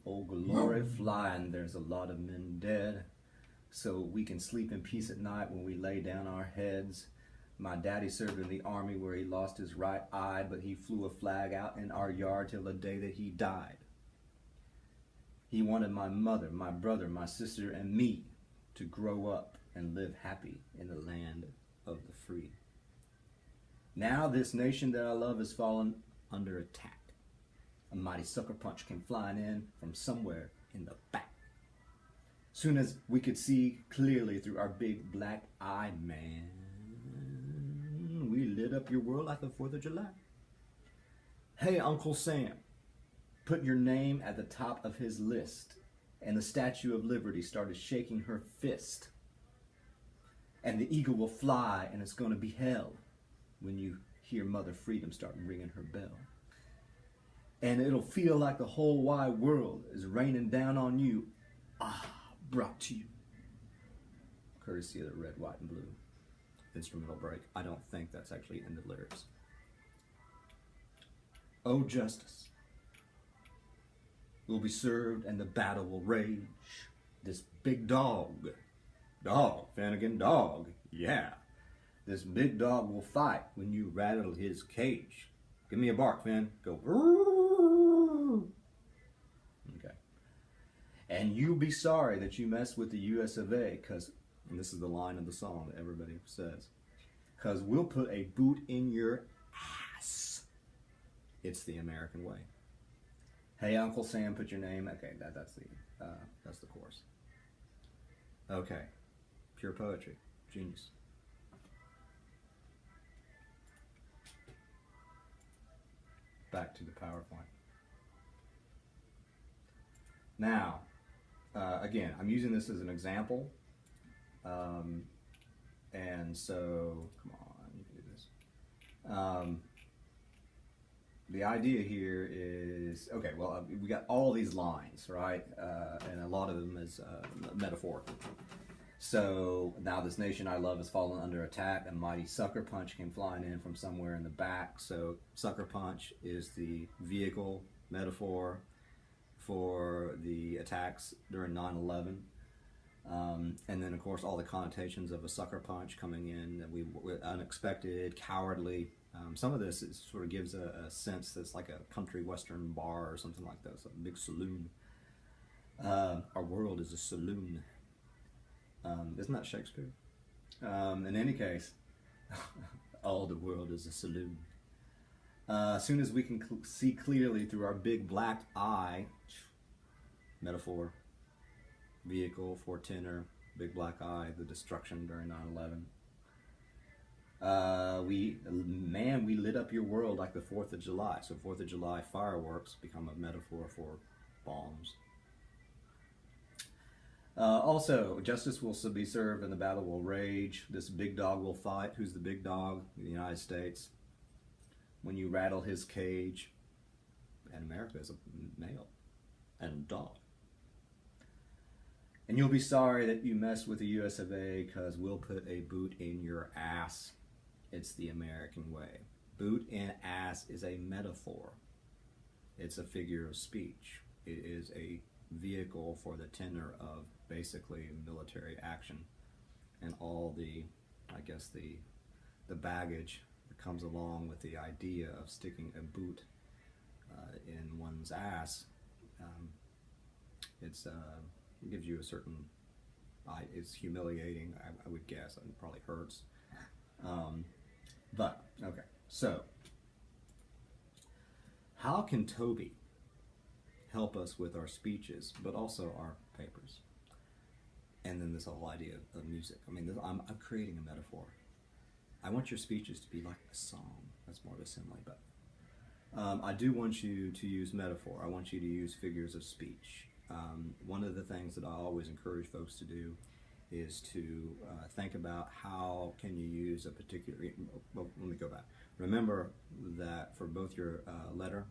Oh, glory flying, there's a lot of men dead. So we can sleep in peace at night when we lay down our heads. My daddy served in the army where he lost his right eye, but he flew a flag out in our yard till the day that he died. He wanted my mother, my brother, my sister, and me to grow up and live happy in the land of the free. Now this nation that I love has fallen under attack. A mighty sucker punch came flying in from somewhere in the back. Soon as we could see clearly through our big black eye, man, we lit up your world like the 4th of July. Hey, Uncle Sam, put your name at the top of his list. And the Statue of Liberty started shaking her fist. And the eagle will fly, and it's going to be hell when you hear Mother Freedom start ringing her bell. And it'll feel like the whole wide world is raining down on you. Brought to you courtesy of the Red, White, and Blue instrumental break. I don't think that's actually in the lyrics. Oh, justice will be served and the battle will rage. This big dog, Finnegan, dog, yeah. This big dog will fight when you rattle his cage. Give me a bark, Finn. Go. Okay. And you'll be sorry that you messed with the US of A, because, and this is the line of the song that everybody says, because we'll put a boot in your ass. It's the American way. Hey, Uncle Sam, put your name. Okay, that's the chorus. Okay, pure poetry, genius. Back to the PowerPoint. Now, again, I'm using this as an example, and so come on, you can do this. The idea here is, okay, well, we got all these lines, right? And a lot of them is metaphorical. So now this nation I love has fallen under attack. A mighty sucker punch came flying in from somewhere in the back. So sucker punch is the vehicle metaphor for the attacks during 9/11. And then, of course, all the connotations of a sucker punch coming in, that we unexpected, cowardly. Some of this sort of gives a sense that's like a country western bar or something like that. It's a big saloon. Our world is a saloon. Isn't that Shakespeare? In any case, all the world is a saloon. As soon as we can see clearly through our big black eye, metaphor, vehicle, foretender, big black eye, the destruction during 9/11. We lit up your world like the 4th of July. So 4th of July fireworks become a metaphor for bombs. Also, justice will be served and the battle will rage. This big dog will fight. Who's the big dog? The United States. When you rattle his cage, and America is a male and a dog. And you'll be sorry that you messed with the US of A, because we'll put a boot in your ass. It's the American way. Boot in ass is a metaphor. It's a figure of speech. It is a vehicle for the tenor of basically military action and all the, I guess, the baggage that comes along with the idea of sticking a boot in one's ass. It gives you a certain, it's humiliating, I would guess. It probably hurts. But, okay, so how can Toby help us with our speeches, but also our papers? And then this whole idea of music. I mean, I'm creating a metaphor. I want your speeches to be like a song. That's more of a simile, but I do want you to use metaphor. I want you to use figures of speech. One of the things that I always encourage folks to do is to think about how can you use a particular, well, let me go back. Remember that for both your letter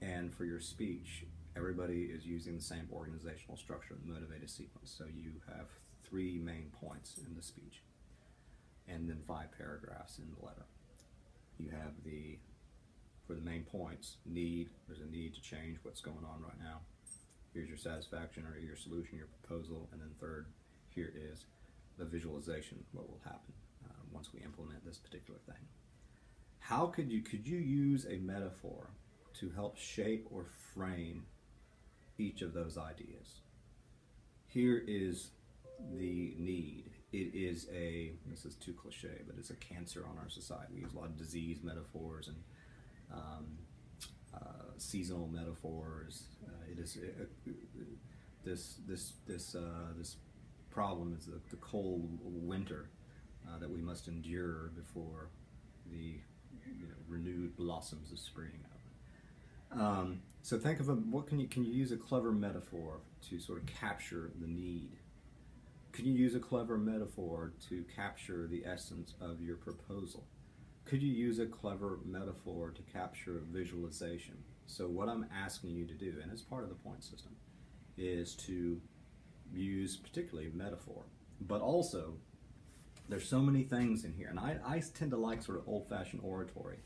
and for your speech, everybody is using the same organizational structure, the motivated sequence. So you have 3 main points in the speech, and then 5 paragraphs in the letter. You have for the main points, there's a need to change what's going on right now. here's your satisfaction or your solution, your proposal, and then third, here is the visualization, what will happen once we implement this particular thing. How could you use a metaphor to help shape or frame each of those ideas? Here is the need. It is this is too cliche, but it's a cancer on our society. We use a lot of disease metaphors and seasonal metaphors. This problem is the cold winter that we must endure before the renewed blossoms of spring. So think of can you use a clever metaphor to sort of capture the need? Can you use a clever metaphor to capture the essence of your proposal? Could you use a clever metaphor to capture visualization? So what I'm asking you to do, and as part of the point system, is to use particularly metaphor, but also there's so many things in here, and I tend to like sort of old-fashioned oratory,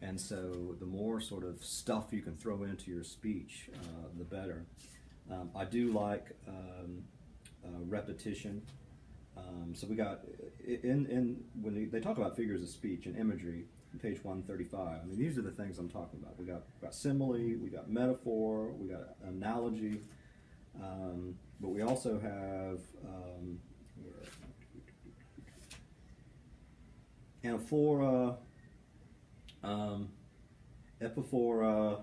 and so the more sort of stuff you can throw into your speech, the better. I do like repetition. So we got when they talk about figures of speech and imagery, on page 135. I mean, these are the things I'm talking about. We got simile, we got metaphor, we got analogy, but we also have anaphora, epiphora,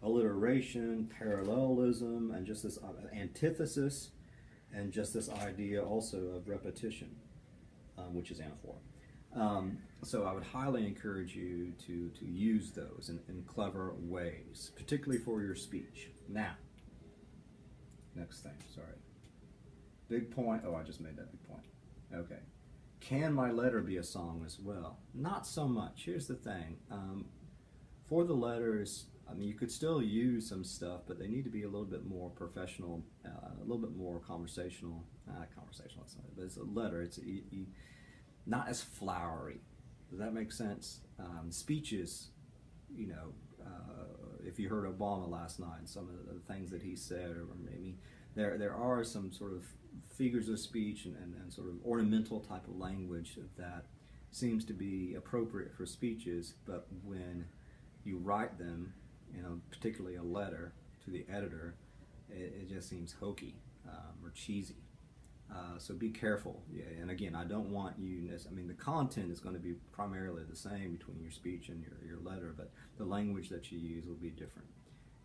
alliteration, parallelism, and just this antithesis, and just this idea also of repetition, which is anaphora. So I would highly encourage you to use those in clever ways, particularly for your speech. Now, next thing, sorry. Big point. Oh, I just made that big point. Okay. Can my letter be a song as well? Not so much. Here's the thing. For the letters, I mean, you could still use some stuff, but they need to be a little bit more professional, a little bit more conversational. Conversational, but it's a letter. It's not as flowery. Does that make sense? Speeches, if you heard Obama last night, some of the things that he said, or maybe there are some sort of figures of speech and sort of ornamental type of language that seems to be appropriate for speeches, but when you write them, particularly a letter to the editor, it just seems hokey or cheesy. So be careful. Yeah, and again, I don't want you. I mean, the content is going to be primarily the same between your speech and your letter, but the language that you use will be different.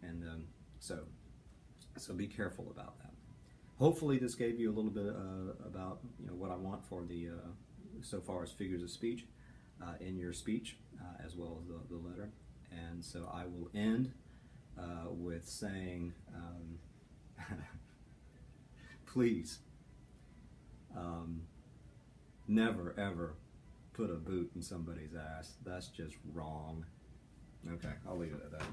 And so be careful about that. Hopefully, this gave you a little bit about what I want for the so far as figures of speech in your speech as well as the letter. And so I will end with saying, please. Never ever put a boot in somebody's ass. That's just wrong. Okay, I'll leave it at that.